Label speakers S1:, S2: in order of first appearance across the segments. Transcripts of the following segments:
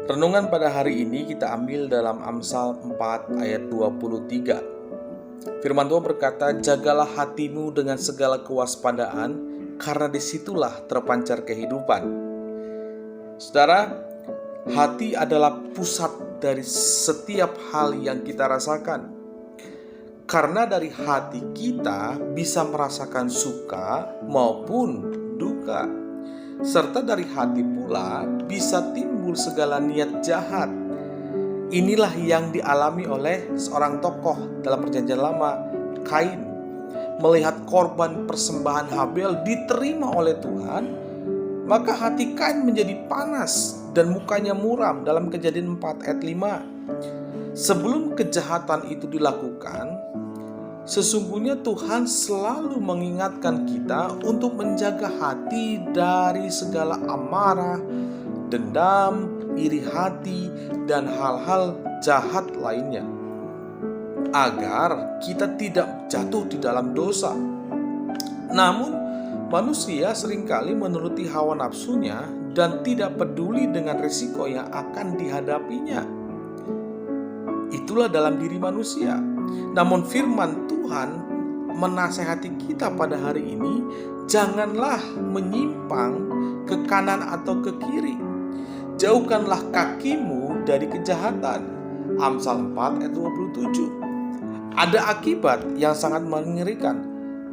S1: Renungan pada hari ini kita ambil dalam Amsal 4 ayat 23. Firman Tuhan berkata, "Jagalah hatimu dengan segala kewaspadaan, karena disitulah terpancar kehidupan." Saudara, hati adalah pusat dari setiap hal yang kita rasakan. Karena dari hati kita bisa merasakan suka maupun duka. Serta dari hati pula bisa timbul segala niat jahat. Inilah yang dialami oleh seorang tokoh dalam Perjanjian Lama, Kain. Melihat korban persembahan Habel diterima oleh Tuhan, maka hati Kain menjadi panas dan mukanya muram dalam Kejadian 4 ayat 5. Sebelum kejahatan itu dilakukan, sesungguhnya Tuhan selalu mengingatkan kita untuk menjaga hati dari segala amarah, dendam, iri hati, dan hal-hal jahat lainnya, agar kita tidak jatuh di dalam dosa. Namun, manusia seringkali menuruti hawa nafsunya dan tidak peduli dengan risiko yang akan dihadapinya. Itulah dalam diri manusia. Namun firman Tuhan menasehati kita pada hari ini, janganlah menyimpang ke kanan atau ke kiri. Jauhkanlah kakimu dari kejahatan. Amsal 4 ayat 27. Ada akibat yang sangat mengerikan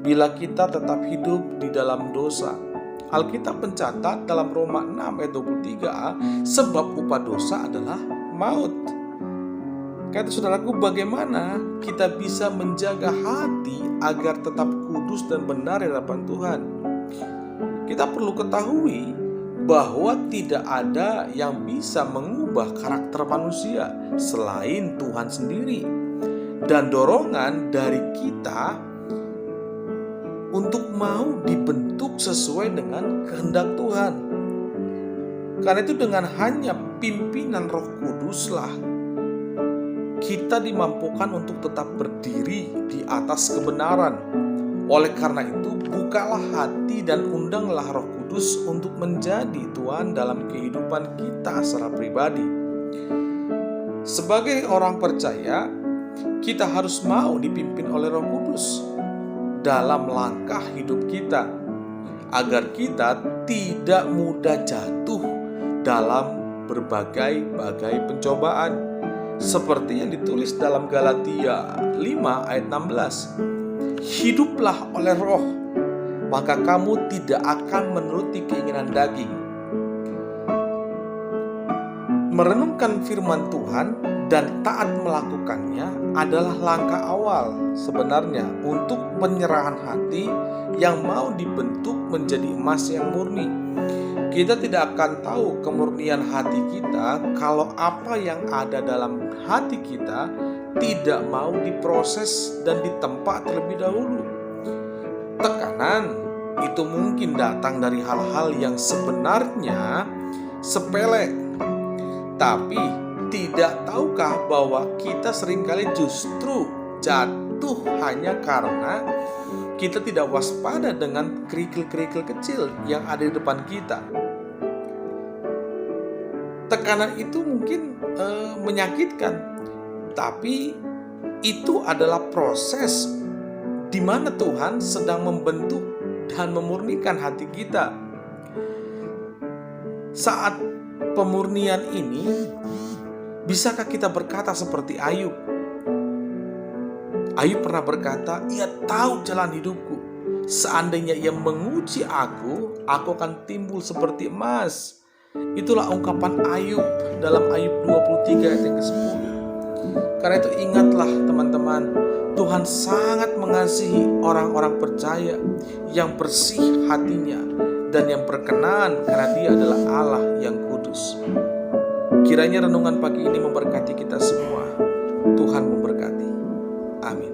S1: bila kita tetap hidup di dalam dosa. Alkitab mencatat dalam Roma 6 ayat 23, sebab upah dosa adalah maut. Kata saudaraku, bagaimana kita bisa menjaga hati agar tetap kudus dan benar di hadapan Tuhan? Kita perlu ketahui bahwa tidak ada yang bisa mengubah karakter manusia selain Tuhan sendiri. Dan dorongan dari kita untuk mau dibentuk sesuai dengan kehendak Tuhan. Karena itu dengan hanya pimpinan Roh Kuduslah kita dimampukan untuk tetap berdiri di atas kebenaran. Oleh karena itu, bukalah hati dan undanglah Roh Kudus untuk menjadi Tuhan dalam kehidupan kita secara pribadi. Sebagai orang percaya, kita harus mau dipimpin oleh Roh Kudus dalam langkah hidup kita, agar kita tidak mudah jatuh dalam berbagai-bagai pencobaan. Seperti yang ditulis dalam Galatia 5 ayat 16. Hiduplah oleh roh, maka kamu tidak akan menuruti keinginan daging. Merenungkan firman Tuhan dan taat melakukannya adalah langkah awal sebenarnya untuk penyerahan hati yang mau dibentuk menjadi emas yang murni. Kita tidak akan tahu kemurnian hati kita kalau apa yang ada dalam hati kita tidak mau diproses dan ditempa terlebih dahulu. Tekanan itu mungkin datang dari hal-hal yang sebenarnya sepele. Tapi tidak tahukah bahwa kita seringkali justru jatuh hanya karena kita tidak waspada dengan kerikil-kerikil kecil yang ada di depan kita. Tekanan itu mungkin menyakitkan, tapi itu adalah proses di mana Tuhan sedang membentuk dan memurnikan hati kita. Saat pemurnian ini, bisakah kita berkata seperti Ayub? Ayub pernah berkata, "Ia tahu jalan hidupku. Seandainya ia menguji aku akan timbul seperti emas." Itulah ungkapan Ayub dalam Ayub 23 ayat yang ke-10. Karena itu ingatlah teman-teman, Tuhan sangat mengasihi orang-orang percaya yang bersih hatinya dan yang berkenan karena Dia adalah Allah yang kudus. Kiranya renungan pagi ini memberkati kita semua. Tuhan memberkati. Amin.